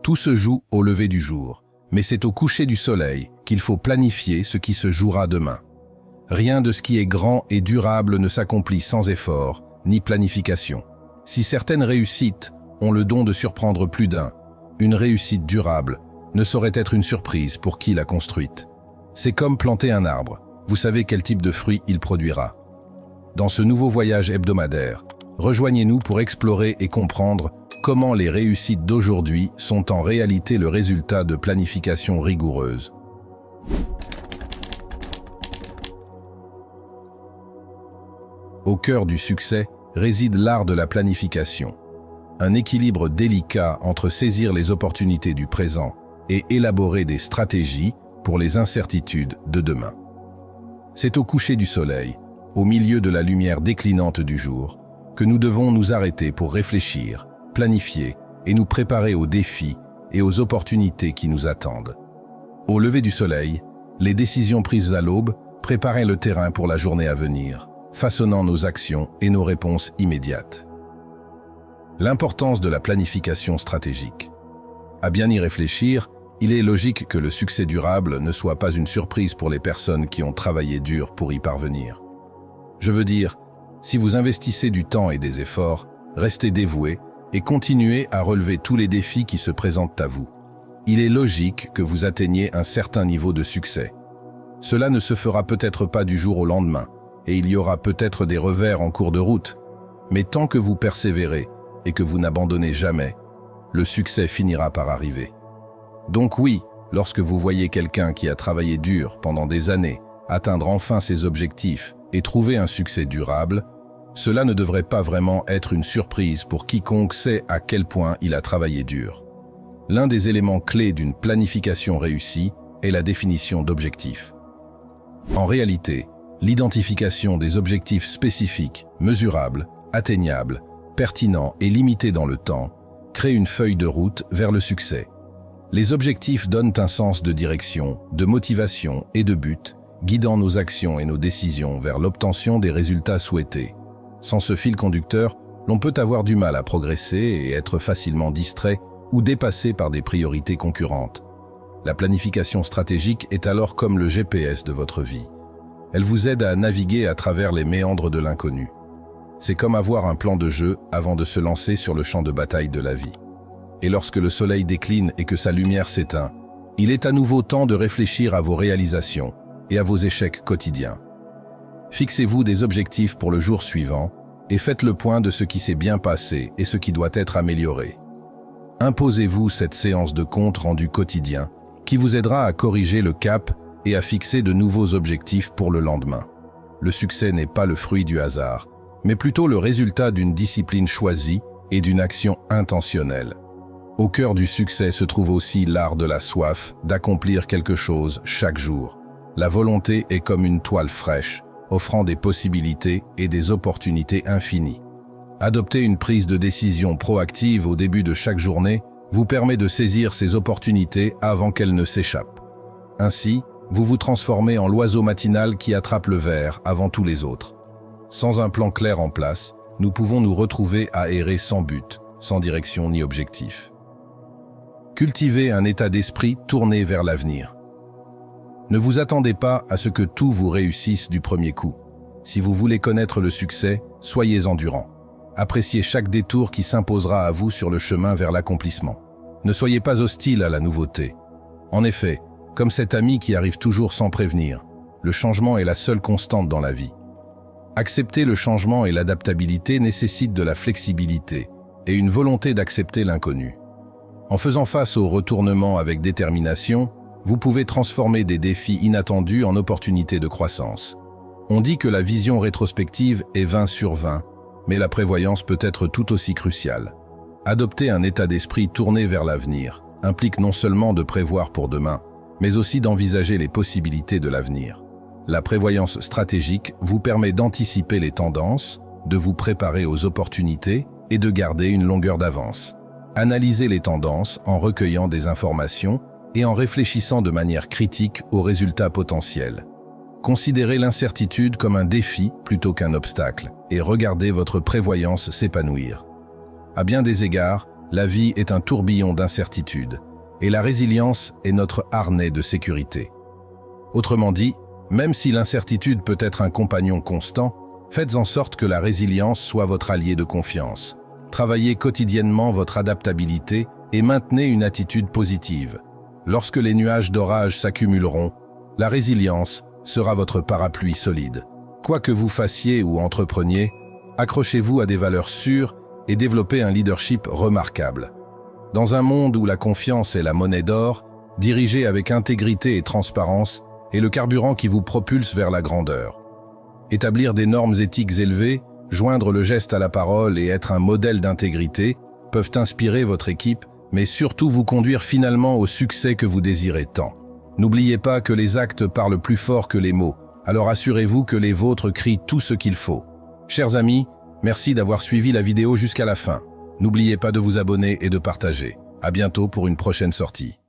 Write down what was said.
Tout se joue au lever du jour, mais c'est au coucher du soleil qu'il faut planifier ce qui se jouera demain. Rien de ce qui est grand et durable ne s'accomplit sans effort, ni planification. Si certaines réussites ont le don de surprendre plus d'un, une réussite durable ne saurait être une surprise pour qui l'a construite. C'est comme planter un arbre, vous savez quel type de fruit il produira. Dans ce nouveau voyage hebdomadaire, rejoignez-nous pour explorer et comprendre comment les réussites d'aujourd'hui sont en réalité le résultat de planification rigoureuse. Au cœur du succès réside l'art de la planification. Un équilibre délicat entre saisir les opportunités du présent et élaborer des stratégies pour les incertitudes de demain. C'est au coucher du soleil, au milieu de la lumière déclinante du jour, que nous devons nous arrêter pour réfléchir, planifier et nous préparer aux défis et aux opportunités qui nous attendent. Au lever du soleil, les décisions prises à l'aube préparaient le terrain pour la journée à venir, façonnant nos actions et nos réponses immédiates. L'importance de la planification stratégique. À bien y réfléchir, il est logique que le succès durable ne soit pas une surprise pour les personnes qui ont travaillé dur pour y parvenir. Je veux dire, si vous investissez du temps et des efforts, restez dévoués et continuez à relever tous les défis qui se présentent à vous. Il est logique que vous atteigniez un certain niveau de succès. Cela ne se fera peut-être pas du jour au lendemain, et il y aura peut-être des revers en cours de route, mais tant que vous persévérez et que vous n'abandonnez jamais, le succès finira par arriver. Donc oui, lorsque vous voyez quelqu'un qui a travaillé dur pendant des années atteindre enfin ses objectifs et trouver un succès durable, cela ne devrait pas vraiment être une surprise pour quiconque sait à quel point il a travaillé dur. L'un des éléments clés d'une planification réussie est la définition d'objectifs. En réalité, l'identification des objectifs spécifiques, mesurables, atteignables, pertinents et limités dans le temps crée une feuille de route vers le succès. Les objectifs donnent un sens de direction, de motivation et de but, guidant nos actions et nos décisions vers l'obtention des résultats souhaités. Sans ce fil conducteur, l'on peut avoir du mal à progresser et être facilement distrait ou dépassé par des priorités concurrentes. La planification stratégique est alors comme le GPS de votre vie. Elle vous aide à naviguer à travers les méandres de l'inconnu. C'est comme avoir un plan de jeu avant de se lancer sur le champ de bataille de la vie. Et lorsque le soleil décline et que sa lumière s'éteint, il est à nouveau temps de réfléchir à vos réalisations et à vos échecs quotidiens. Fixez-vous des objectifs pour le jour suivant et faites le point de ce qui s'est bien passé et ce qui doit être amélioré. Imposez-vous cette séance de compte rendu quotidien qui vous aidera à corriger le cap et à fixer de nouveaux objectifs pour le lendemain. Le succès n'est pas le fruit du hasard, mais plutôt le résultat d'une discipline choisie et d'une action intentionnelle. Au cœur du succès se trouve aussi l'art de la soif d'accomplir quelque chose chaque jour. La volonté est comme une toile fraîche, offrant des possibilités et des opportunités infinies. Adopter une prise de décision proactive au début de chaque journée vous permet de saisir ces opportunités avant qu'elles ne s'échappent. Ainsi, vous vous transformez en l'oiseau matinal qui attrape le ver avant tous les autres. Sans un plan clair en place, nous pouvons nous retrouver à errer sans but, sans direction ni objectif. Cultivez un état d'esprit tourné vers l'avenir. Ne vous attendez pas à ce que tout vous réussisse du premier coup. Si vous voulez connaître le succès, soyez endurant. Appréciez chaque détour qui s'imposera à vous sur le chemin vers l'accomplissement. Ne soyez pas hostile à la nouveauté. En effet, comme cet ami qui arrive toujours sans prévenir, le changement est la seule constante dans la vie. Accepter le changement et l'adaptabilité nécessitent de la flexibilité et une volonté d'accepter l'inconnu. En faisant face aux retournements avec détermination, vous pouvez transformer des défis inattendus en opportunités de croissance. On dit que la vision rétrospective est 20 sur 20, mais la prévoyance peut être tout aussi cruciale. Adopter un état d'esprit tourné vers l'avenir implique non seulement de prévoir pour demain, mais aussi d'envisager les possibilités de l'avenir. La prévoyance stratégique vous permet d'anticiper les tendances, de vous préparer aux opportunités et de garder une longueur d'avance. Analysez les tendances en recueillant des informations et en réfléchissant de manière critique aux résultats potentiels. Considérez l'incertitude comme un défi plutôt qu'un obstacle et regardez votre prévoyance s'épanouir. À bien des égards, la vie est un tourbillon d'incertitudes, et la résilience est notre harnais de sécurité. Autrement dit, même si l'incertitude peut être un compagnon constant, faites en sorte que la résilience soit votre allié de confiance. Travaillez quotidiennement votre adaptabilité et maintenez une attitude positive. Lorsque les nuages d'orage s'accumuleront, la résilience sera votre parapluie solide. Quoi que vous fassiez ou entrepreniez, accrochez-vous à des valeurs sûres et développez un leadership remarquable. Dans un monde où la confiance est la monnaie d'or, dirigez avec intégrité et transparence est le carburant qui vous propulse vers la grandeur. Établir des normes éthiques élevées, joindre le geste à la parole et être un modèle d'intégrité peuvent inspirer votre équipe, mais surtout vous conduire finalement au succès que vous désirez tant. N'oubliez pas que les actes parlent plus fort que les mots, alors assurez-vous que les vôtres crient tout ce qu'il faut. Chers amis, merci d'avoir suivi la vidéo jusqu'à la fin. N'oubliez pas de vous abonner et de partager. À bientôt pour une prochaine sortie.